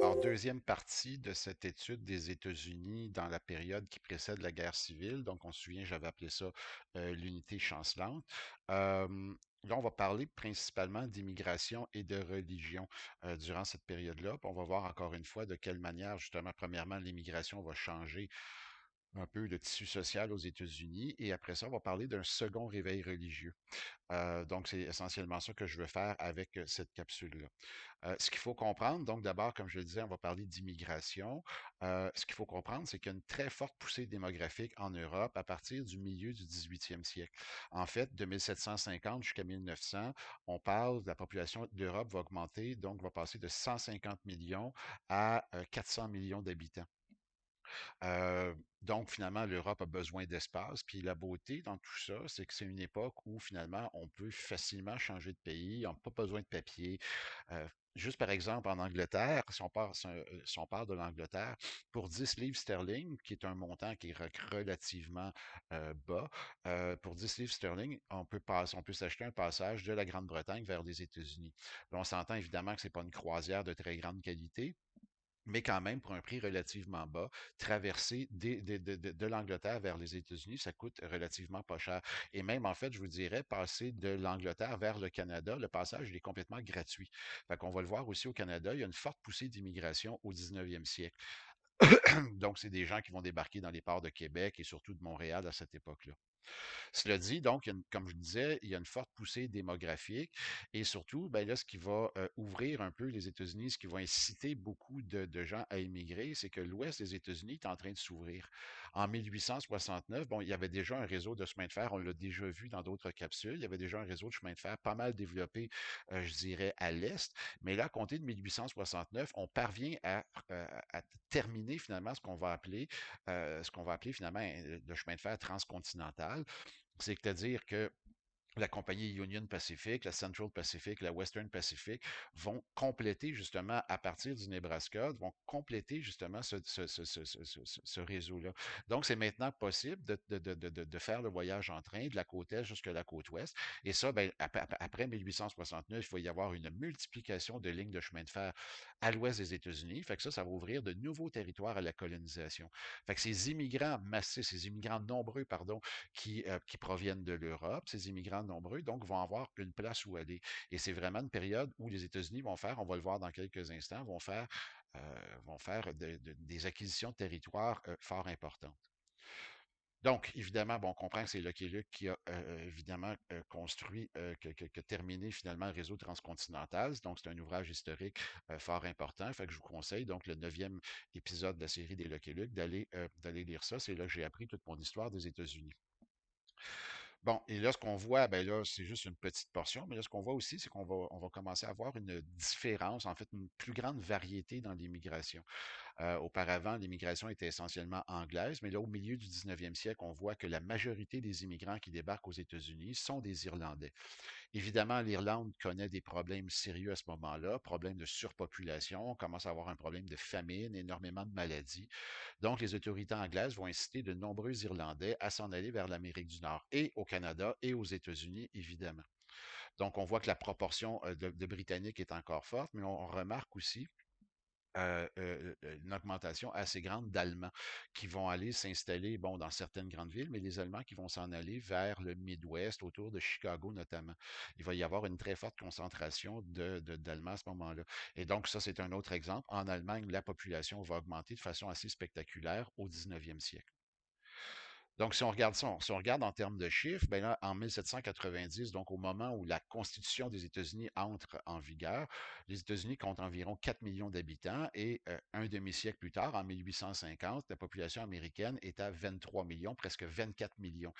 Alors, deuxième partie de cette étude des États-Unis dans la période qui précède la guerre civile. Donc, on se souvient, j'avais appelé ça l'unité chancelante. Là, on va parler principalement d'immigration et de religion durant cette période-là. Puis on va voir encore une fois de quelle manière, justement, premièrement, l'immigration va changer un peu le tissu social aux États-Unis. Et après ça, on va parler d'un second réveil religieux. Donc, c'est essentiellement ça que je veux faire avec cette capsule-là. Ce qu'il faut comprendre, donc d'abord, comme je le disais, on va parler d'immigration. Ce qu'il faut comprendre, c'est qu'il y a une très forte poussée démographique en Europe à partir du milieu du 18e siècle. En fait, de 1750 jusqu'à 1900, on parle de la population d'Europe va augmenter, donc va passer de 150 millions à 400 millions d'habitants. Donc, finalement, l'Europe a besoin d'espace. Puis la beauté dans tout ça, c'est que c'est une époque où, finalement, on peut facilement changer de pays. On n'a pas besoin de papier. Juste par exemple, en Angleterre, si on part de l'Angleterre, pour 10 livres sterling, qui est un montant qui est relativement bas, pour 10 livres sterling, on peut s'acheter un passage de la Grande-Bretagne vers les États-Unis. Là, on s'entend évidemment que ce n'est pas une croisière de très grande qualité, mais quand même, pour un prix relativement bas, traverser de l'Angleterre vers les États-Unis, ça coûte relativement pas cher. Et même, en fait, je vous dirais, passer de l'Angleterre vers le Canada, le passage, il est complètement gratuit. Fait qu'on va le voir aussi au Canada, il y a une forte poussée d'immigration au 19e siècle. Donc, c'est des gens qui vont débarquer dans les ports de Québec et surtout de Montréal à cette époque-là. Cela dit, donc, comme je disais, il y a une forte poussée démographique et surtout, ben là, ce qui va ouvrir un peu les États-Unis, ce qui va inciter beaucoup de gens à immigrer, c'est que l'ouest des États-Unis est en train de s'ouvrir. En 1869, bon, il y avait déjà un réseau de chemin de fer, on l'a déjà vu dans d'autres capsules, il y avait déjà un réseau de chemin de fer pas mal développé, je dirais, à l'est, mais là, à compter de 1869, on parvient à terminer finalement ce qu'on va appeler finalement le chemin de fer transcontinental. C'est-à-dire que la compagnie Union Pacific, la Central Pacific, la Western Pacific vont compléter justement à partir du Nebraska, vont compléter justement ce réseau-là. Donc, c'est maintenant possible de faire le voyage en train de la côte est jusqu'à la côte ouest. Et ça, ben, après 1869, il va y avoir une multiplication de lignes de chemin de fer à l'ouest des États-Unis. Fait que ça va ouvrir de nouveaux territoires à la colonisation. Fait que ces immigrants massifs, ces immigrants nombreux, pardon, qui proviennent de l'Europe, ces immigrants nombreux, donc vont avoir une place où aller. Et c'est vraiment une période où les États-Unis vont faire, on va le voir dans quelques instants, vont faire des acquisitions de territoire fort importantes. Donc, évidemment, bon, on comprend que c'est Lucky Luke qui a évidemment construit, que terminé finalement le réseau transcontinental. Donc, c'est un ouvrage historique fort important. Fait que je vous conseille, donc, le neuvième épisode de la série des Lucky Luke, d'aller lire ça. C'est là que j'ai appris toute mon histoire des États-Unis. Bon, et là, ce qu'on voit, ben là, c'est juste une petite portion, mais là, ce qu'on voit aussi, c'est on va commencer à avoir une différence, en fait, une plus grande variété dans l'immigration. Auparavant, l'immigration était essentiellement anglaise, mais là, au milieu du 19e siècle, on voit que la majorité des immigrants qui débarquent aux États-Unis sont des Irlandais. Évidemment, l'Irlande connaît des problèmes sérieux à ce moment-là, problèmes de surpopulation, on commence à avoir un problème de famine, énormément de maladies. Donc, les autorités anglaises vont inciter de nombreux Irlandais à s'en aller vers l'Amérique du Nord et au Canada et aux États-Unis, évidemment. Donc, on voit que la proportion de Britanniques est encore forte, mais on remarque aussi une augmentation assez grande d'Allemands qui vont aller s'installer, bon, dans certaines grandes villes, mais les Allemands qui vont s'en aller vers le Midwest, autour de Chicago notamment. Il va y avoir une très forte concentration d'Allemands à ce moment-là. Et donc, ça, c'est un autre exemple. En Allemagne, la population va augmenter de façon assez spectaculaire au 19e siècle. Donc, si on regarde ça, si on regarde en termes de chiffres, ben là, en 1790, donc au moment où la Constitution des États-Unis entre en vigueur, les États-Unis comptent environ 4 millions d'habitants et un demi-siècle plus tard, en 1850, la population américaine est à 23 millions, presque 24 millions.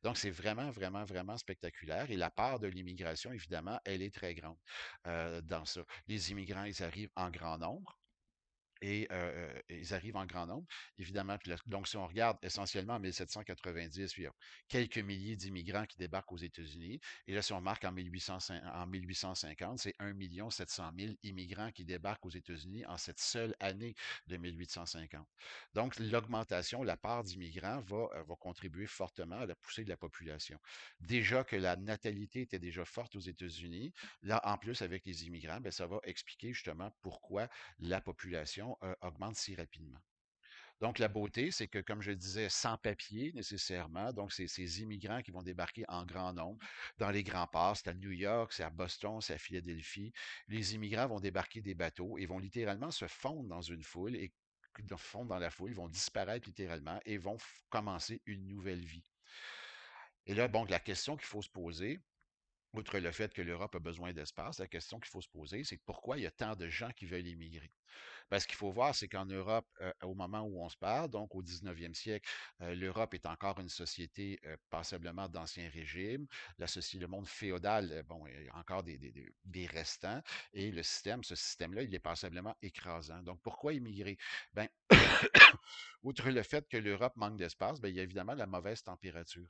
Donc, c'est vraiment, vraiment, vraiment spectaculaire et la part de l'immigration, évidemment, elle est très grande dans ça. Les immigrants, ils arrivent en grand nombre. Ils arrivent en grand nombre, évidemment. Puis donc, si on regarde essentiellement en 1790, il y a quelques milliers d'immigrants qui débarquent aux États-Unis. Et là, si on remarque en 1850, c'est 1 700 000 immigrants qui débarquent aux États-Unis en cette seule année de 1850. Donc, l'augmentation, la part d'immigrants va contribuer fortement à la poussée de la population. Déjà que la natalité était déjà forte aux États-Unis, là, en plus, avec les immigrants, ben, ça va expliquer justement pourquoi la population augmente si rapidement. Donc, la beauté, c'est que, comme je le disais, sans papier nécessairement, donc c'est ces immigrants qui vont débarquer en grand nombre dans les grands ports, c'est à New York, c'est à Boston, c'est à Philadelphie. Les immigrants vont débarquer des bateaux et vont littéralement se fondre dans une foule et fondre dans la foule, vont disparaître littéralement et vont commencer une nouvelle vie. Et là, bon, la question qu'il faut se poser, outre le fait que l'Europe a besoin d'espace, la question qu'il faut se poser, c'est pourquoi il y a tant de gens qui veulent immigrer. Parce qu'il faut voir, c'est qu'en Europe, au moment où on se parle, donc au 19e siècle, l'Europe est encore une société passablement d'ancien régime. Le monde féodal, bon, il y a encore des restants. Et ce système-là, il est passablement écrasant. Donc, pourquoi immigrer? Ben, outre le fait que l'Europe manque d'espace, ben, il y a évidemment la mauvaise température.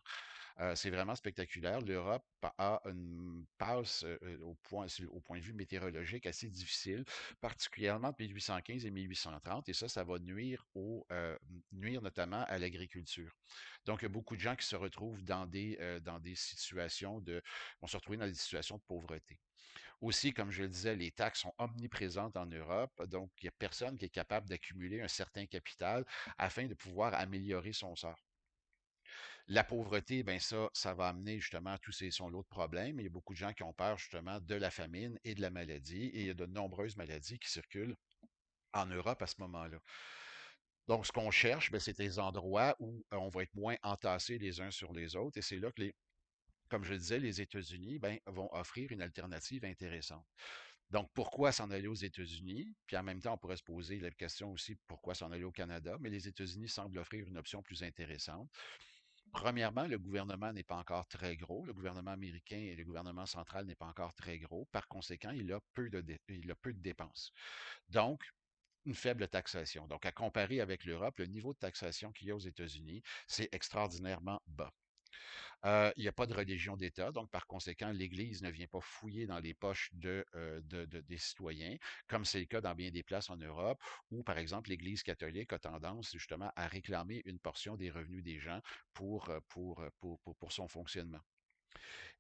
C'est vraiment spectaculaire. L'Europe a une passe au point de vue météorologique assez difficile, particulièrement entre 1815 et 1830, et ça va nuire notamment à l'agriculture. Donc, il y a beaucoup de gens qui se retrouvent dans des situations vont se retrouver dans des situations de pauvreté. Aussi, comme je le disais, les taxes sont omniprésentes en Europe, donc il n'y a personne qui est capable d'accumuler un certain capital afin de pouvoir améliorer son sort. La pauvreté, ben ça va amener justement tous son lot de problèmes. Il y a beaucoup de gens qui ont peur justement de la famine et de la maladie, et il y a de nombreuses maladies qui circulent en Europe à ce moment-là. Donc, ce qu'on cherche, ben, c'est des endroits où on va être moins entassés les uns sur les autres, et c'est là que comme je le disais, les États-Unis ben, vont offrir une alternative intéressante. Donc, pourquoi s'en aller aux États-Unis? Puis en même temps, on pourrait se poser la question aussi pourquoi s'en aller au Canada, mais les États-Unis semblent offrir une option plus intéressante. Premièrement, le gouvernement n'est pas encore très gros. Le gouvernement américain et le gouvernement central n'est pas encore très gros. Par conséquent, il a peu de dépenses. Donc, une faible taxation. Donc, à comparer avec l'Europe, le niveau de taxation qu'il y a aux États-Unis, c'est extraordinairement bas. Il n'y a pas de religion d'État, donc par conséquent, l'Église ne vient pas fouiller dans les poches des citoyens, comme c'est le cas dans bien des places en Europe, où, par exemple, l'Église catholique a tendance justement à réclamer une portion des revenus des gens pour son fonctionnement.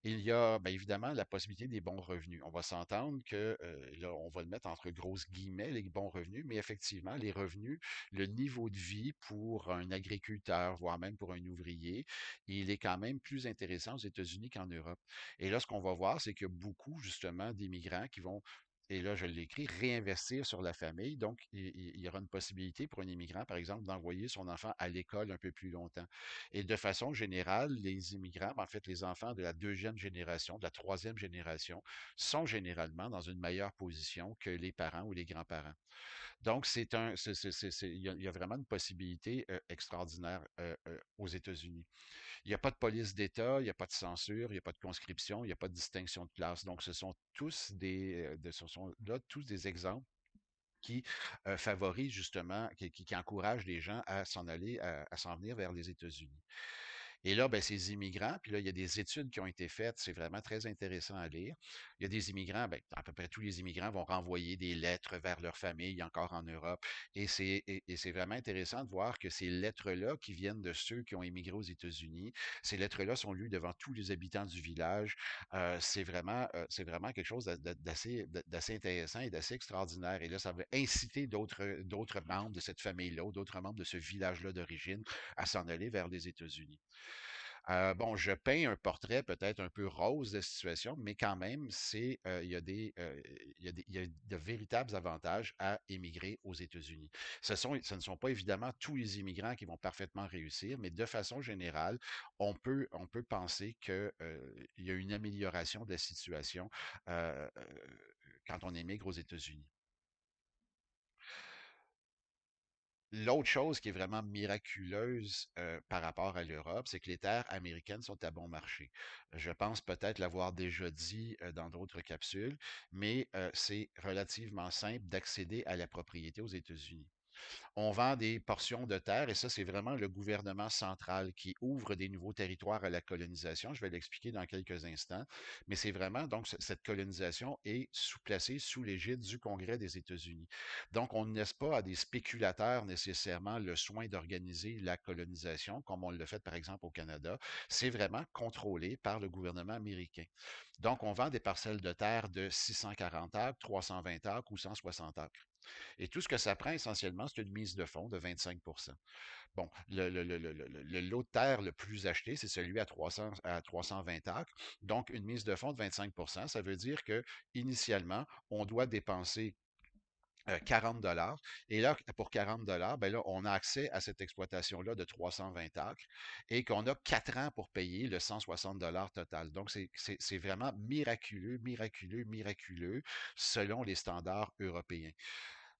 Il y a bien évidemment la possibilité des bons revenus. On va s'entendre que, là, on va le mettre entre grosses guillemets, les bons revenus, mais effectivement, les revenus, le niveau de vie pour un agriculteur, voire même pour un ouvrier, il est quand même plus intéressant aux États-Unis qu'en Europe. Et là, ce qu'on va voir, c'est qu'il y a beaucoup, justement, d'immigrants qui vont, et là, je l'écris, réinvestir sur la famille. Donc, il y aura une possibilité pour un immigrant, par exemple, d'envoyer son enfant à l'école un peu plus longtemps. Et de façon générale, les immigrants, en fait, les enfants de la deuxième génération, de la troisième génération, sont généralement dans une meilleure position que les parents ou les grands-parents. Donc, il y a vraiment une possibilité extraordinaire aux États-Unis. Il n'y a pas de police d'État, il n'y a pas de censure, il n'y a pas de conscription, il n'y a pas de distinction de classe. Donc, ce sont là tous des exemples qui favorisent justement, qui encouragent les gens à s'en aller, à s'en venir vers les États-Unis. Et là, ben, ces immigrants, puis là, il y a des études qui ont été faites, c'est vraiment très intéressant à lire. Il y a des immigrants, ben, à peu près tous les immigrants vont renvoyer des lettres vers leur famille encore en Europe. Et c'est vraiment intéressant de voir que ces lettres-là, qui viennent de ceux qui ont immigré aux États-Unis, ces lettres-là sont lues devant tous les habitants du village. C'est vraiment quelque chose d'assez intéressant et d'assez extraordinaire. Et là, ça va inciter d'autres membres de cette famille-là, ou d'autres membres de ce village-là d'origine à s'en aller vers les États-Unis. Bon, je peins un portrait peut-être un peu rose de la situation, mais quand même, il y a de véritables avantages à émigrer aux États-Unis. Ce ne sont pas évidemment tous les immigrants qui vont parfaitement réussir, mais de façon générale, on peut penser qu'il y a une amélioration de la situation quand on émigre aux États-Unis. L'autre chose qui est vraiment miraculeuse par rapport à l'Europe, c'est que les terres américaines sont à bon marché. Je pense peut-être l'avoir déjà dit dans d'autres capsules, mais c'est relativement simple d'accéder à la propriété aux États-Unis. On vend des portions de terre et ça, c'est vraiment le gouvernement central qui ouvre des nouveaux territoires à la colonisation. Je vais l'expliquer dans quelques instants. Mais c'est vraiment, donc, cette colonisation est placée sous l'égide du Congrès des États-Unis. Donc, on ne laisse pas à des spéculateurs nécessairement le soin d'organiser la colonisation, comme on le fait par exemple au Canada. C'est vraiment contrôlé par le gouvernement américain. Donc, on vend des parcelles de terre de 640 acres, 320 acres ou 160 acres. Et tout ce que ça prend essentiellement, c'est une mise de fonds de 25. Bon, le lot de terre le plus acheté, c'est celui à 320 acres. Donc, une mise de fonds de 25 ça veut dire que initialement, on doit dépenser 40 dollars. Et là, pour 40 dollars, ben là, on a accès à cette exploitation-là de 320 acres et qu'on a 4 ans pour payer le 160 dollars total. Donc, c'est vraiment miraculeux, miraculeux, miraculeux selon les standards européens.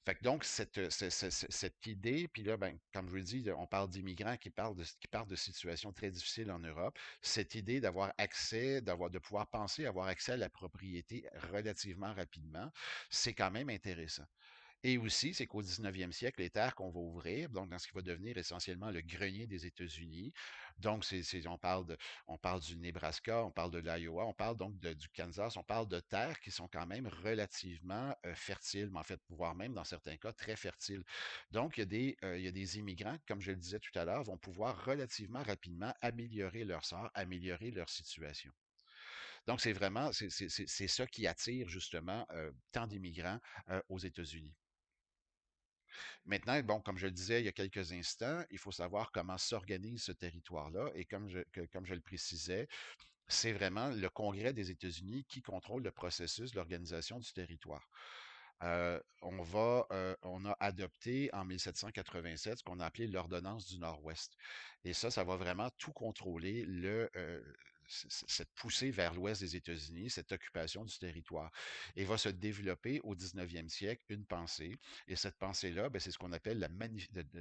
Fait que donc, cette idée, puis là, ben, comme je vous le dis, on parle d'immigrants qui parlent de situations très difficiles en Europe. Cette idée d'avoir accès, de pouvoir penser avoir accès à la propriété relativement rapidement, c'est quand même intéressant. Et aussi, c'est qu'au 19e siècle, les terres qu'on va ouvrir, donc dans ce qui va devenir essentiellement le grenier des États-Unis, donc on parle du Nebraska, on parle de l'Iowa, on parle donc du Kansas, on parle de terres qui sont quand même relativement fertiles, mais en fait, voire même dans certains cas très fertiles. Donc, il y a des immigrants, comme je le disais tout à l'heure, vont pouvoir relativement rapidement améliorer leur sort, améliorer leur situation. Donc, c'est vraiment, c'est ça qui attire justement tant d'immigrants aux États-Unis. Maintenant, bon, comme je le disais il y a quelques instants, il faut savoir comment s'organise ce territoire-là. Et comme je le précisais, c'est vraiment le Congrès des États-Unis qui contrôle le processus, l'organisation du territoire. On a adopté en 1787 ce qu'on a appelé l'ordonnance du Nord-Ouest. Et ça va vraiment tout contrôler cette poussée vers l'ouest des États-Unis, cette occupation du territoire. Et va se développer au 19e siècle une pensée. Et cette pensée-là, ben, c'est ce qu'on appelle la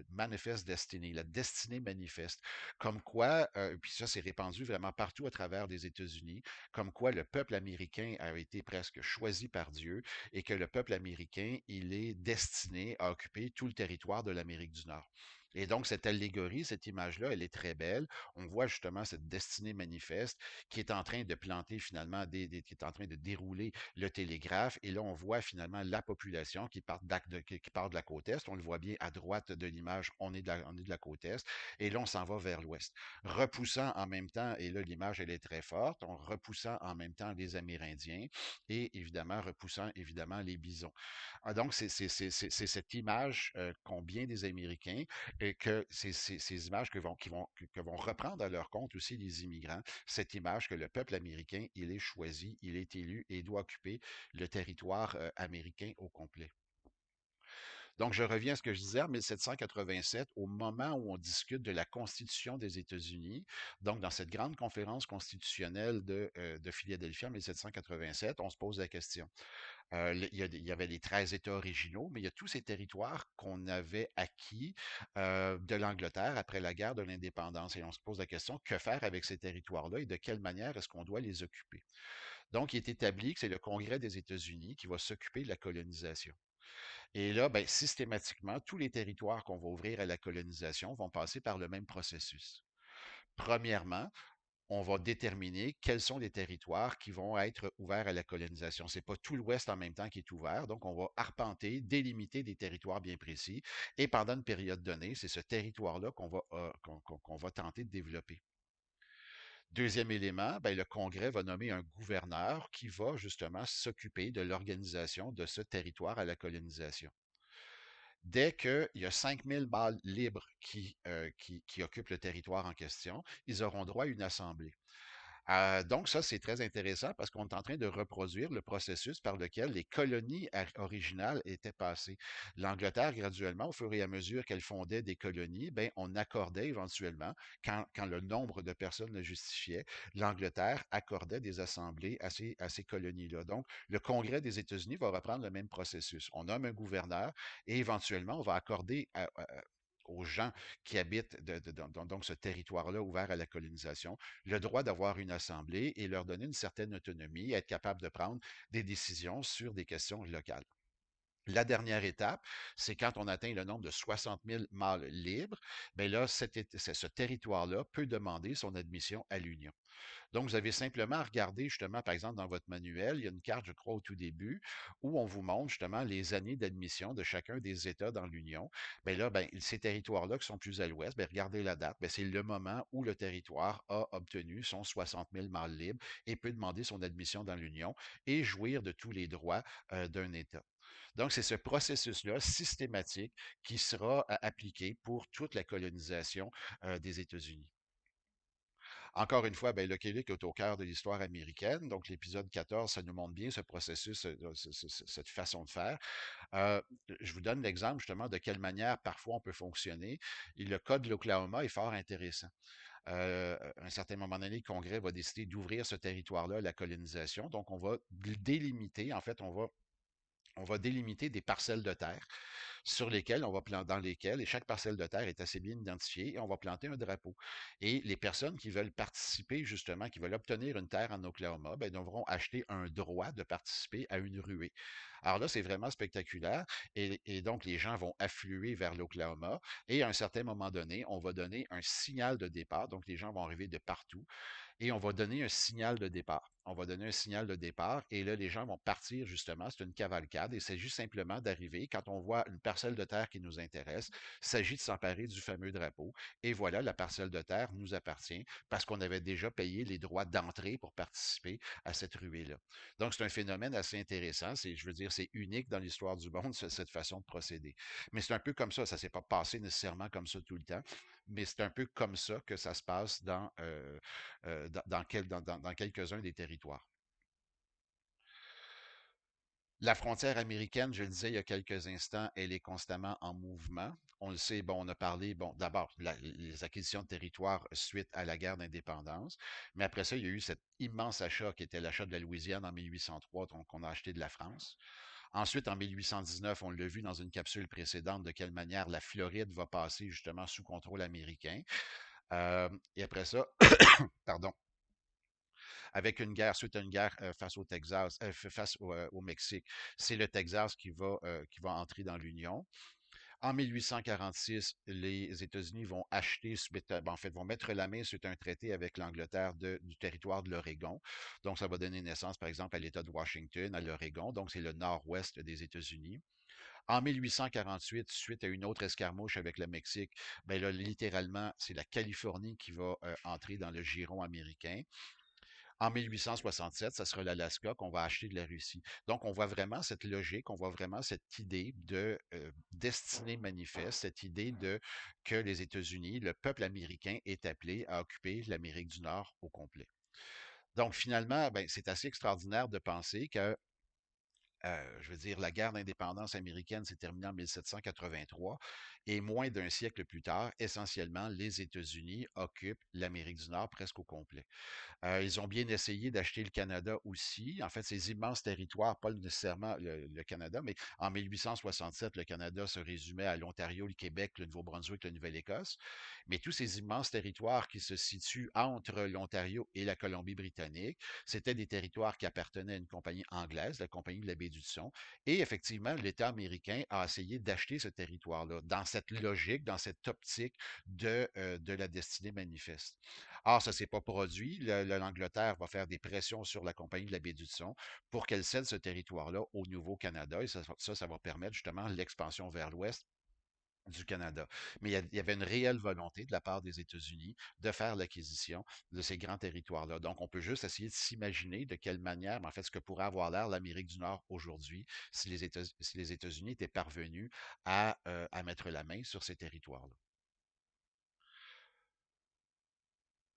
manifeste destiny, la destinée manifeste. Comme quoi, puis ça c'est répandu vraiment partout à travers les États-Unis, comme quoi le peuple américain a été presque choisi par Dieu et que le peuple américain, il est destiné à occuper tout le territoire de l'Amérique du Nord. Et donc, cette allégorie, cette image-là, elle est très belle. On voit justement cette destinée manifeste qui est en train de planter finalement, qui est en train de dérouler le télégraphe. Et là, on voit finalement la population qui part de la côte est. On le voit bien à droite de l'image, on est de la côte est. Et là, on s'en va vers l'ouest. Repoussant en même temps, et là, l'image, elle est très forte, en repoussant en même temps les Amérindiens et évidemment repoussant évidemment les bisons. Ah, donc, c'est cette image qu'ont bien des Américains et que ces images que vont reprendre à leur compte aussi les immigrants, cette image que le peuple américain, il est choisi, il est élu et il doit occuper le territoire américain au complet. Donc, je reviens à ce que je disais en 1787, au moment où on discute de la Constitution des États-Unis, donc dans cette grande conférence constitutionnelle de Philadelphie en 1787, on se pose la question. Il y avait les 13 États originaux, mais il y a tous ces territoires qu'on avait acquis de l'Angleterre après la guerre de l'indépendance. Et on se pose la question, que faire avec ces territoires-là et de quelle manière est-ce qu'on doit les occuper? Donc, il est établi que c'est le Congrès des États-Unis qui va s'occuper de la colonisation. Et là, ben, systématiquement, tous les territoires qu'on va ouvrir à la colonisation vont passer par le même processus. Premièrement, on va déterminer quels sont les territoires qui vont être ouverts à la colonisation. C'est pas tout l'Ouest en même temps qui est ouvert, donc on va arpenter, délimiter des territoires bien précis, et pendant une période donnée, c'est ce territoire-là qu'on va tenter de développer. Deuxième élément, ben, le Congrès va nommer un gouverneur qui va justement s'occuper de l'organisation de ce territoire à la colonisation. Dès qu'il y a 5000 balles libres qui occupent le territoire en question, ils auront droit à une assemblée. Donc ça, c'est très intéressant parce qu'on est en train de reproduire le processus par lequel les colonies originales étaient passées. L'Angleterre, graduellement, au fur et à mesure qu'elle fondait des colonies, ben, on accordait éventuellement, quand le nombre de personnes le justifiait, l'Angleterre accordait des assemblées à ces colonies-là. Donc, le Congrès des États-Unis va reprendre le même processus. On nomme un gouverneur et éventuellement, on va accorder aux gens qui habitent donc ce territoire-là ouvert à la colonisation le droit d'avoir une assemblée et leur donner une certaine autonomie, être capable de prendre des décisions sur des questions locales. La dernière étape, c'est quand on atteint le nombre de 60 000 mâles libres, bien là, ce territoire-là peut demander son admission à l'Union. Donc, vous avez simplement à regarder justement, par exemple, dans votre manuel, il y a une carte, je crois, au tout début, où on vous montre justement les années d'admission de chacun des États dans l'Union. Bien là, ben, ces territoires-là qui sont plus à l'ouest, bien, regardez la date, bien, c'est le moment où le territoire a obtenu son 60 000 mâles libres et peut demander son admission dans l'Union et jouir de tous les droits d'un État. Donc, c'est ce processus-là systématique qui sera appliqué pour toute la colonisation des États-Unis. Encore une fois, ben, le Québec est au cœur de l'histoire américaine. Donc, l'épisode 14, ça nous montre bien ce processus, cette façon de faire. Euh, je vous donne l'exemple justement de quelle manière parfois on peut fonctionner. Et le cas de l'Oklahoma est fort intéressant. À un certain moment donné, le Congrès va décider d'ouvrir ce territoire-là à la colonisation. Donc, on va délimiter, en fait, on va délimiter des parcelles de terre sur lesquelles on va planter, dans lesquelles, et chaque parcelle de terre est assez bien identifiée, et on va planter un drapeau. Et les personnes qui veulent participer, justement, qui veulent obtenir une terre en Oklahoma, ben, devront acheter un droit de participer à une ruée. Alors là, c'est vraiment spectaculaire. Et donc, les gens vont affluer vers l'Oklahoma. Et à un certain moment donné, on va donner un signal de départ. Donc, les gens vont arriver de partout et on va donner un signal de départ. On va donner un signal de départ et là, les gens vont partir justement. C'est une cavalcade et c'est juste simplement d'arriver. Quand on voit une parcelle de terre qui nous intéresse, il s'agit de s'emparer du fameux drapeau. Et voilà, la parcelle de terre nous appartient parce qu'on avait déjà payé les droits d'entrée pour participer à cette ruée-là. Donc, c'est un phénomène assez intéressant. Je veux dire, c'est unique dans l'histoire du monde, cette façon de procéder. Mais c'est un peu comme ça ne s'est pas passé nécessairement comme ça tout le temps, mais c'est un peu comme ça que ça se passe dans quelques-uns des territoires. La frontière américaine, je le disais il y a quelques instants, elle est constamment en mouvement. On le sait, bon, on a parlé, bon, d'abord, les acquisitions de territoire suite à la guerre d'indépendance, mais après ça, il y a eu cet immense achat qui était l'achat de la Louisiane en 1803, donc on a acheté de la France. Ensuite, en 1819, on l'a vu dans une capsule précédente de quelle manière la Floride va passer justement sous contrôle américain. Et après ça, pardon, avec une guerre, suite à une guerre face au Texas, face au Mexique, c'est le Texas qui va entrer dans l'Union. En 1846, les États-Unis vont acheter, en fait, vont mettre la main sur un traité avec l'Angleterre du territoire de l'Oregon. Donc, ça va donner naissance, par exemple, à l'État de Washington, à l'Oregon. Donc, c'est le nord-ouest des États-Unis. En 1848, suite à une autre escarmouche avec le Mexique, ben là, littéralement, c'est la Californie qui va entrer dans le giron américain. En 1867, ça sera l'Alaska qu'on va acheter de la Russie. Donc, on voit vraiment cette logique, on voit vraiment cette idée de destinée manifeste, cette idée de que les États-Unis, le peuple américain est appelé à occuper l'Amérique du Nord au complet. Donc, finalement, ben, c'est assez extraordinaire de penser que je veux dire, la guerre d'indépendance américaine s'est terminée en 1783 et moins d'un siècle plus tard, essentiellement, les États-Unis occupent l'Amérique du Nord presque au complet. Ils ont bien essayé d'acheter le Canada aussi. En fait, ces immenses territoires, pas nécessairement le Canada, mais en 1867, le Canada se résumait à l'Ontario, le Québec, le Nouveau-Brunswick, la Nouvelle-Écosse. Mais tous ces immenses territoires qui se situent entre l'Ontario et la Colombie-Britannique, c'était des territoires qui appartenaient à une compagnie anglaise, la Compagnie de la baie du Son. Et effectivement, l'État américain a essayé d'acheter ce territoire-là dans cette logique, dans cette optique de la destinée manifeste. Or, ça ne s'est pas produit. L'Angleterre va faire des pressions sur la Compagnie de la baie du Son pour qu'elle cède ce territoire-là au Nouveau-Canada. Et ça va permettre justement l'expansion vers l'ouest du Canada. Mais il y avait une réelle volonté de la part des États-Unis de faire l'acquisition de ces grands territoires-là. Donc, on peut juste essayer de s'imaginer de quelle manière, en fait, ce que pourrait avoir l'air l'Amérique du Nord aujourd'hui si les États-Unis étaient parvenus à mettre la main sur ces territoires-là.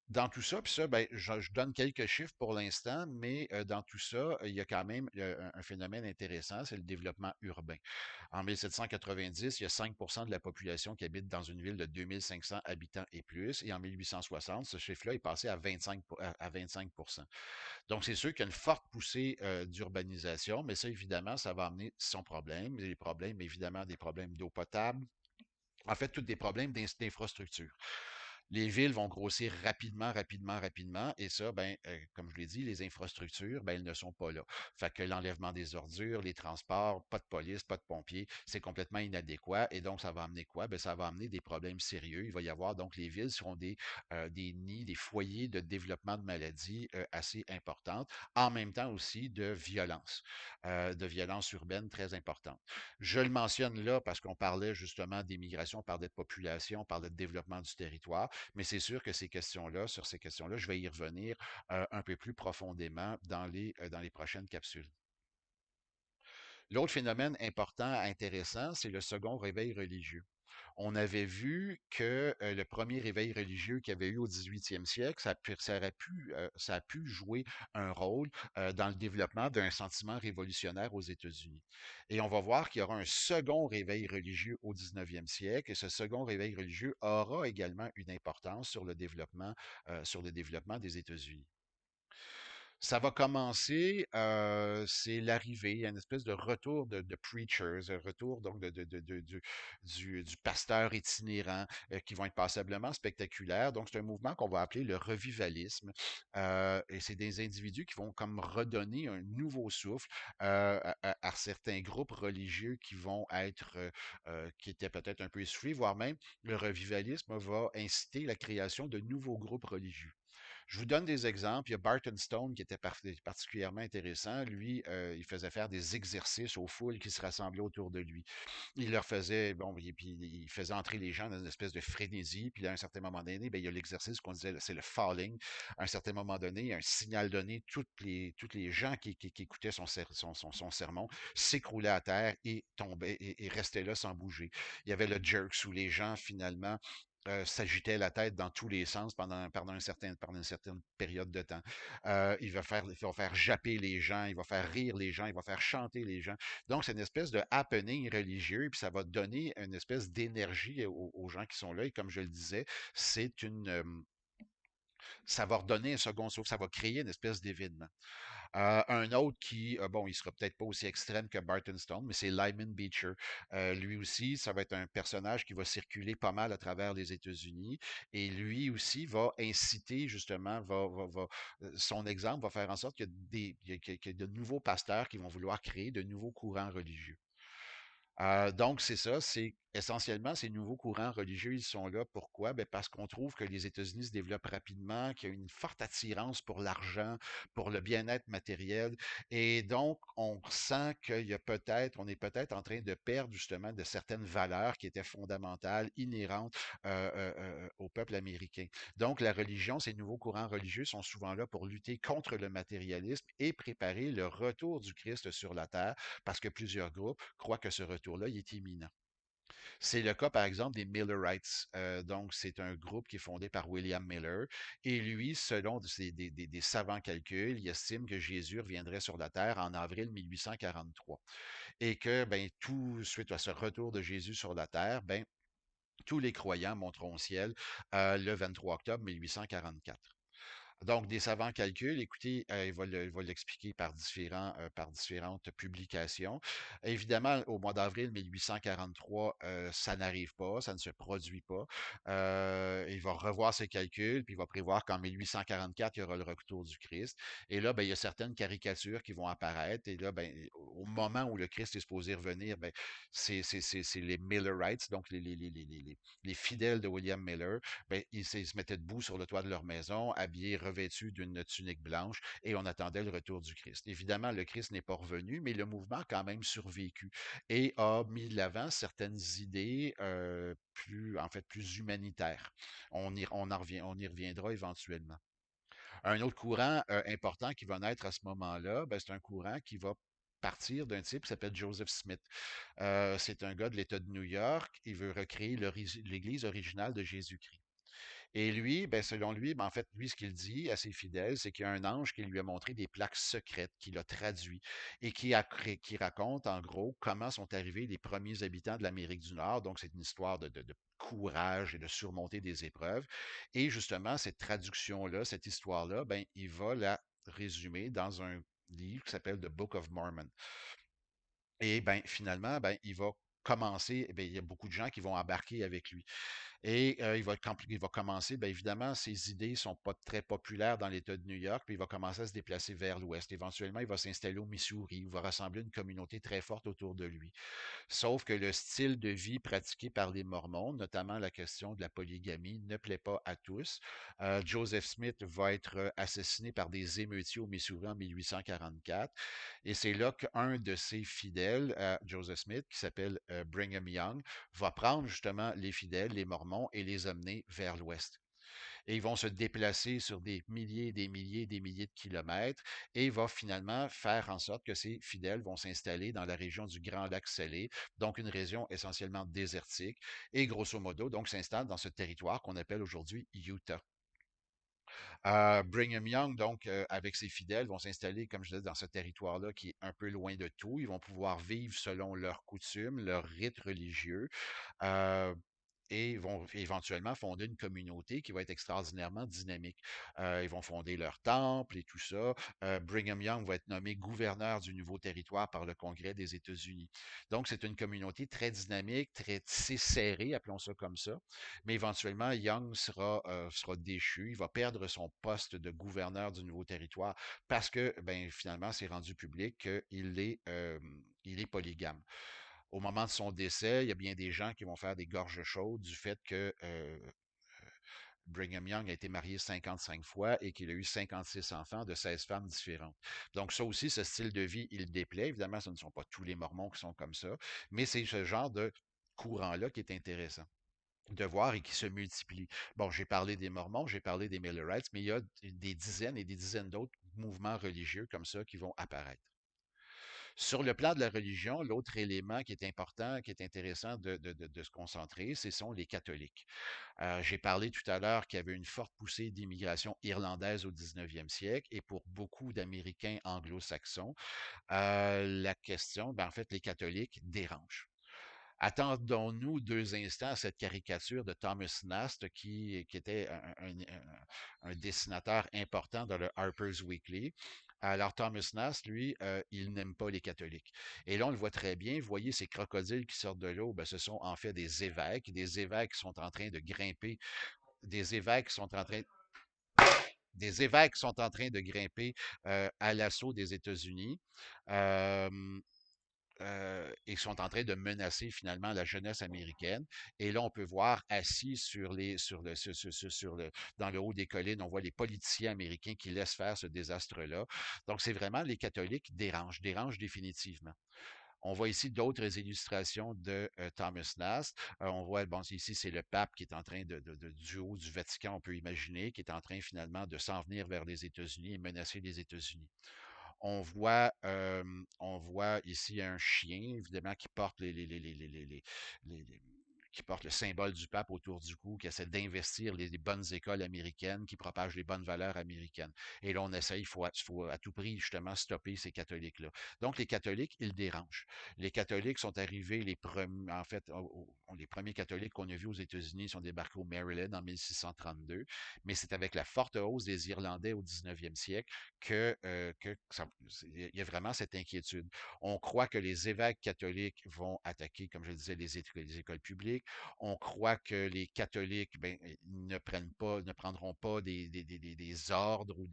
Dans tout ça, puis ça, ben, je donne quelques chiffres pour l'instant, mais dans tout ça, il y a quand même un phénomène intéressant, c'est le développement urbain. En 1790, il y a 5 de la population qui habite dans une ville de 2500 habitants et plus, et en 1860, ce chiffre-là est passé à 25, à 25. Donc, c'est sûr qu'il y a une forte poussée d'urbanisation, mais ça, évidemment, ça va amener son problème. Les problèmes, évidemment, des problèmes d'eau potable, En fait, tous des problèmes d'infrastructure. Les villes vont grossir rapidement, rapidement, rapidement, et ça, ben, comme je l'ai dit, les infrastructures, ben, elles ne sont pas là. Fait que l'enlèvement des ordures, les transports, pas de police, pas de pompiers, c'est complètement inadéquat, et donc ça va amener quoi? Ben, ça va amener des problèmes sérieux. Il va y avoir donc les villes seront des nids, des foyers de développement de maladies assez importantes, en même temps aussi de violence urbaine très importante. Je le mentionne là parce qu'on parlait justement d'immigration, on parlait de population, on parlait de développement du territoire, mais c'est sûr que sur ces questions-là, je vais y revenir un peu plus profondément dans les prochaines capsules. L'autre phénomène important, intéressant, c'est le second réveil religieux. On avait vu que le premier réveil religieux qu'il y avait eu au 18e siècle, ça a pu jouer un rôle dans le développement d'un sentiment révolutionnaire aux États-Unis. Et on va voir qu'il y aura un second réveil religieux au 19e siècle, et ce second réveil religieux aura également une importance sur le développement des États-Unis. Ça va commencer, c'est l'arrivée, il y a une espèce de retour de preachers, un retour donc du pasteur itinérant qui vont être passablement spectaculaires. Donc, c'est un mouvement qu'on va appeler le revivalisme. Et c'est des individus qui vont comme redonner un nouveau souffle à certains groupes religieux qui vont être, qui étaient peut-être un peu essoufflés, voire même le revivalisme va inciter la création de nouveaux groupes religieux. Je vous donne des exemples. Il y a Barton Stone qui était particulièrement intéressant. Lui, il faisait faire des exercices aux foules qui se rassemblaient autour de lui. Il leur faisait, bon, et puis il faisait entrer les gens dans une espèce de frénésie. Puis à un certain moment donné, ben, il y a l'exercice qu'on disait, c'est le falling. À un certain moment donné, un signal donné, toutes les gens qui écoutaient son sermon s'écroulaient à terre et tombaient et restaient là sans bouger. Il y avait le jerks où les gens finalement s'agitait la tête dans tous les sens pendant une certaine période de temps. Il va faire japper les gens, il va faire rire les gens, il va faire chanter les gens. Donc, c'est une espèce de happening religieux, puis ça va donner une espèce d'énergie aux gens qui sont là. Et comme je le disais, c'est une, ça va redonner un second souffle, ça va créer une espèce d'événement. Un autre qui, bon, il sera peut-être pas aussi extrême que Barton Stone, mais c'est Lyman Beecher. Lui aussi, ça va être un personnage qui va circuler pas mal à travers les États-Unis. Et lui aussi va inciter, justement, son exemple va faire en sorte qu'il y a, qu'il y a de nouveaux pasteurs qui vont vouloir créer de nouveaux courants religieux. Donc, c'est ça, c'est essentiellement ces nouveaux courants religieux, ils sont là. Pourquoi? Ben, parce qu'on trouve que les États-Unis se développent rapidement, qu'il y a une forte attirance pour l'argent, pour le bien-être matériel. Et donc, on sent qu'il y a peut-être, on est peut-être en train de perdre justement de certaines valeurs qui étaient fondamentales, inhérentes au peuple américain. Donc, la religion, ces nouveaux courants religieux sont souvent là pour lutter contre le matérialisme et préparer le retour du Christ sur la terre parce que plusieurs groupes croient que ce retour-là il est imminent. C'est le cas, par exemple, des Millerites. Donc, c'est un groupe qui est fondé par William Miller. Et lui, selon des savants calculs, il estime que Jésus reviendrait sur la Terre en avril 1843. Et que, ben, tout suite à ce retour de Jésus sur la Terre, ben, tous les croyants monteront au ciel le 23 octobre 1844. Donc, des savants calculs, écoutez, il va l'expliquer par différentes publications. Évidemment, au mois d'avril 1843, ça n'arrive pas, ça ne se produit pas. Il va revoir ses calculs, puis il va prévoir qu'en 1844, il y aura le retour du Christ. Et là, ben, il y a certaines caricatures qui vont apparaître. Et là, ben, au moment où le Christ est supposé revenir, ben, c'est les Millerites, donc les fidèles de William Miller, ben, ils se mettaient debout sur le toit de leur maison, habillés, revêtus d'une tunique blanche, et on attendait le retour du Christ. Évidemment, le Christ n'est pas revenu, mais le mouvement a quand même survécu et a mis de l'avant certaines idées en fait, plus humanitaires. On y reviendra éventuellement. Un autre courant important qui va naître à ce moment-là, ben, c'est un courant qui va partir d'un type qui s'appelle Joseph Smith. C'est un gars de l'État de New York. Il veut recréer l'Église originale de Jésus-Christ. Et lui, ben, selon lui, ben, en fait, lui, ce qu'il dit à ses fidèles, c'est qu'il y a un ange qui lui a montré des plaques secrètes, qu'il a traduit et qui raconte, en gros, comment sont arrivés les premiers habitants de l'Amérique du Nord. Donc, c'est une histoire de courage et de surmonter des épreuves. Et justement, cette traduction-là, cette histoire-là, ben, il va la résumer dans un livre qui s'appelle The Book of Mormon. Et ben, finalement, ben, il va commencer, eh bien, il y a beaucoup de gens qui vont embarquer avec lui. Et il va commencer, bien évidemment, ses idées sont pas très populaires dans l'État de New York, puis il va commencer à se déplacer vers l'Ouest. Éventuellement, il va s'installer au Missouri, il va rassembler une communauté très forte autour de lui. Sauf que le style de vie pratiqué par les Mormons, notamment la question de la polygamie, ne plaît pas à tous. Joseph Smith va être assassiné par des émeutiers au Missouri en 1844. Et c'est là qu'un de ses fidèles, Joseph Smith, qui s'appelle Brigham Young, va prendre justement les fidèles, les Mormons, et les amener vers l'Ouest. Et ils vont se déplacer sur des milliers, des milliers, des milliers de kilomètres et va finalement faire en sorte que ces fidèles vont s'installer dans la région du Grand Lac Salé, donc une région essentiellement désertique, et grosso modo, donc s'installe dans ce territoire qu'on appelle aujourd'hui Utah. Brigham Young, donc, avec ses fidèles, vont s'installer, comme je disais, dans ce territoire-là qui est un peu loin de tout. Ils vont pouvoir vivre selon leurs coutumes, leurs rites religieux. Euh, et vont éventuellement fonder une communauté qui va être extraordinairement dynamique. Ils vont fonder leur temple et tout ça. Brigham Young va être nommé gouverneur du nouveau territoire par le Congrès des États-Unis. Donc, c'est une communauté très dynamique, très tissée serrée, appelons ça comme ça. Mais éventuellement, Young sera déchu. Il va perdre son poste de gouverneur du nouveau territoire parce que, ben, finalement, c'est rendu public il est polygame. Au moment de son décès, il y a bien des gens qui vont faire des gorges chaudes du fait que Brigham Young a été marié 55 fois et qu'il a eu 56 enfants de 16 femmes différentes. Donc ça aussi, ce style de vie, il déplaît. Évidemment, ce ne sont pas tous les Mormons qui sont comme ça, mais c'est ce genre de courant-là qui est intéressant de voir et qui se multiplie. Bon, j'ai parlé des Mormons, j'ai parlé des Millerites, mais il y a des dizaines et des dizaines d'autres mouvements religieux comme ça qui vont apparaître. Sur le plan de la religion, l'autre élément qui est important, qui est intéressant de se concentrer, ce sont les catholiques. J'ai parlé tout à l'heure qu'il y avait une forte poussée d'immigration irlandaise au 19e siècle et pour beaucoup d'Américains anglo-saxons, la question, ben, en fait, les catholiques dérangent. Attendons-nous 2 instants à cette caricature de Thomas Nast, qui était un dessinateur important dans le Harper's Weekly. Alors, Thomas Nast, lui, il n'aime pas les catholiques. Et là, on le voit très bien. Vous voyez ces crocodiles qui sortent de l'eau, ben, ce sont en fait des évêques qui sont en train de grimper, des évêques qui sont en train, des évêques sont en train de grimper à l'assaut des États-Unis. Euh, et sont en train de menacer finalement la jeunesse américaine. Et là, on peut voir assis dans le haut des collines, on voit les politiciens américains qui laissent faire ce désastre-là. Donc, c'est vraiment les catholiques dérangent définitivement. On voit ici d'autres illustrations de Thomas Nast. On voit, bon, ici, c'est le pape qui est en train du haut du Vatican, on peut imaginer, qui est en train finalement de s'en venir vers les États-Unis et menacer les États-Unis. On voit ici un chien, évidemment, qui porte les- qui porte le symbole du pape autour du cou, qui essaie d'investir les bonnes écoles américaines, qui propagent les bonnes valeurs américaines. Et là, on essaie, il faut à tout prix, justement, stopper ces catholiques-là. Donc, les catholiques, ils dérangent. Les catholiques sont arrivés, en fait, les premiers catholiques qu'on a vus aux États-Unis sont débarqués au Maryland en 1632, mais c'est avec la forte hausse des Irlandais au 19e siècle il y a vraiment cette inquiétude. On croit que les évêques catholiques vont attaquer, comme je le disais, les écoles publiques. On croit que les catholiques ben, ne prendront pas des ordres ou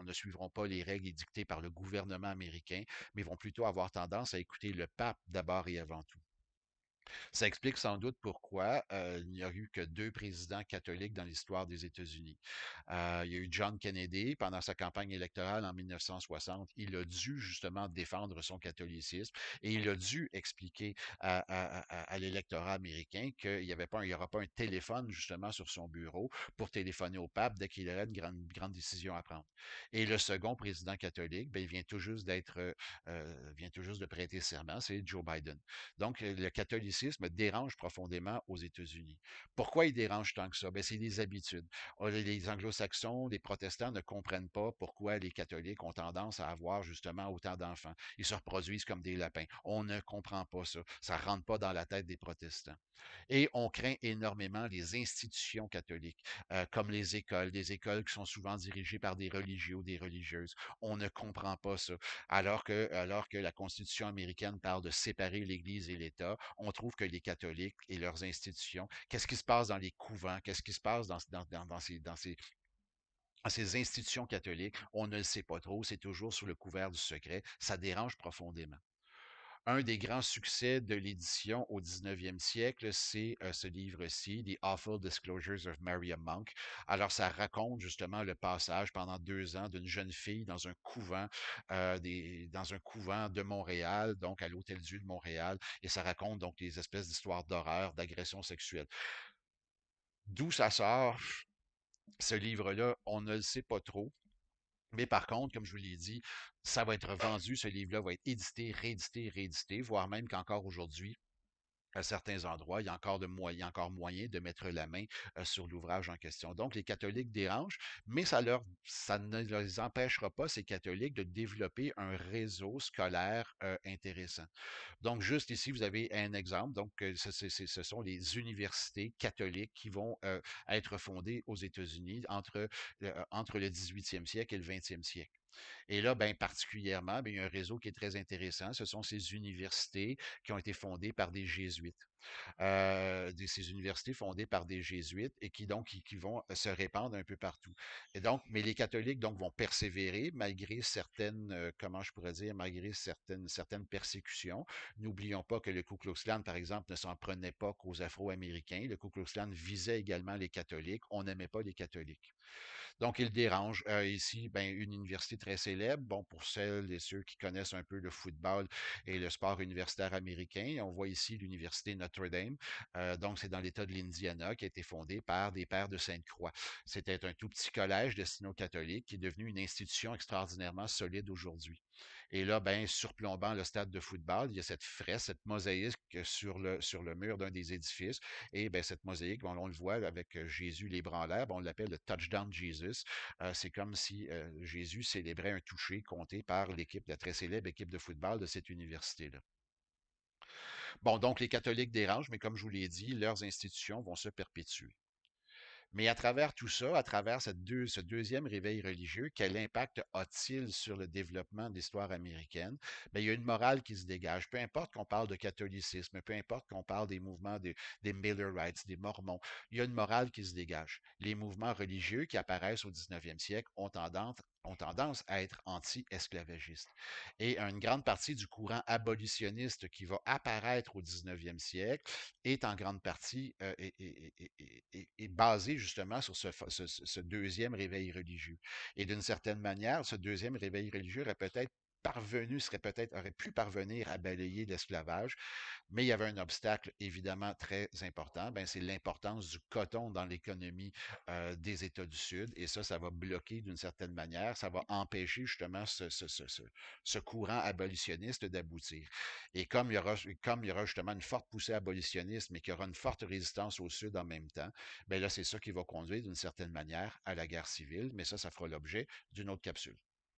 ne suivront pas les règles édictées par le gouvernement américain, mais vont plutôt avoir tendance à écouter le pape d'abord et avant tout. Ça explique sans doute pourquoi il n'y a eu que 2 présidents catholiques dans l'histoire des États-Unis. Il y a eu John Kennedy pendant sa campagne électorale en 1960. Il a dû justement défendre son catholicisme et il a dû expliquer à l'électorat américain qu'il n'y aura pas un téléphone justement sur son bureau pour téléphoner au pape dès qu'il aurait une grande décision à prendre. Et le second président catholique, ben, il vient tout juste de prêter serment, c'est Joe Biden. Donc, le catholicisme dérange profondément aux États-Unis. Pourquoi il dérange tant que ça? Ben, c'est les habitudes. Les anglo-saxons, les protestants ne comprennent pas pourquoi les catholiques ont tendance à avoir justement autant d'enfants. Ils se reproduisent comme des lapins. On ne comprend pas ça. Ça ne rentre pas dans la tête des protestants. Et on craint énormément les institutions catholiques, comme des écoles qui sont souvent dirigées par des religieux ou des religieuses. On ne comprend pas ça. Alors que la Constitution américaine parle de séparer l'Église et l'État, on trouve trouve que les catholiques et leurs institutions, qu'est-ce qui se passe dans les couvents, qu'est-ce qui se passe dans ces institutions catholiques, on ne le sait pas trop, c'est toujours sous le couvert du secret, ça dérange profondément. Un des grands succès de l'édition au 19e siècle, c'est ce livre-ci, The Awful Disclosures of Maria Monk. Alors, ça raconte justement le passage pendant 2 ans d'une jeune fille dans un couvent de Montréal, donc à l'Hôtel-Dieu de Montréal, et ça raconte donc des espèces d'histoires d'horreur, d'agression sexuelle. D'où ça sort, ce livre-là, on ne le sait pas trop. Mais par contre, comme je vous l'ai dit, ça va être vendu, ce livre-là va être édité, réédité, réédité, voire même qu'encore aujourd'hui, à certains endroits, il y a encore moyen de mettre la main sur l'ouvrage en question. Donc, les catholiques dérangent, mais ça ne les empêchera pas, ces catholiques, de développer un réseau scolaire intéressant. Donc, juste ici, vous avez un exemple. Donc, ce sont les universités catholiques qui vont être fondées aux États-Unis entre le 18e siècle et le 20e siècle. Et là, ben, particulièrement, ben, il y a un réseau qui est très intéressant. Ce sont ces universités qui ont été fondées par des jésuites. Ces universités fondées par des jésuites et qui vont se répandre un peu partout. Et donc, mais les catholiques donc vont persévérer malgré certaines, comment je pourrais dire, malgré certaines persécutions. N'oublions pas que le Ku Klux Klan, par exemple, ne s'en prenait pas qu'aux Afro-Américains. Le Ku Klux Klan visait également les catholiques. On n'aimait pas les catholiques. Donc, il dérange. Ici, ben, une université très célèbre. Bon, pour celles et ceux qui connaissent un peu le football et le sport universitaire américain, on voit ici l'université Notre-Dame. Donc, c'est dans l'État de l'Indiana qui a été fondé par des pères de Sainte-Croix. C'était un tout petit collège destiné aux catholiques qui est devenu une institution extraordinairement solide aujourd'hui. Et là, ben, surplombant le stade de football, il y a cette fresque, cette mosaïque sur le mur d'un des édifices. Et ben, cette mosaïque, bon, on le voit avec Jésus les bras en l'air, on l'appelle le Touchdown Jesus. C'est comme si Jésus célébrait un toucher compté par la très célèbre équipe de football de cette université-là. Bon, donc les catholiques dérangent, mais comme je vous l'ai dit, leurs institutions vont se perpétuer. Mais à travers tout ça, à travers ce deuxième réveil religieux, quel impact a-t-il sur le développement de l'histoire américaine? Bien, il y a une morale qui se dégage. Peu importe qu'on parle de catholicisme, peu importe qu'on parle des mouvements des Millerites, des Mormons, il y a une morale qui se dégage. Les mouvements religieux qui apparaissent au 19e siècle ont tendance à être anti-esclavagistes. Et une grande partie du courant abolitionniste qui va apparaître au 19e siècle est en grande partie est basé justement sur ce deuxième réveil religieux. Et d'une certaine manière, ce deuxième réveil religieux aurait pu parvenir à balayer l'esclavage, mais il y avait un obstacle évidemment très important, ben, c'est l'importance du coton dans l'économie des États du Sud. Et ça va bloquer d'une certaine manière, ça va empêcher justement ce courant abolitionniste d'aboutir. Et comme il y aura justement une forte poussée abolitionniste, mais qu'il y aura une forte résistance au Sud en même temps, ben là, c'est ça qui va conduire d'une certaine manière à la guerre civile, mais ça fera l'objet d'une autre capsule.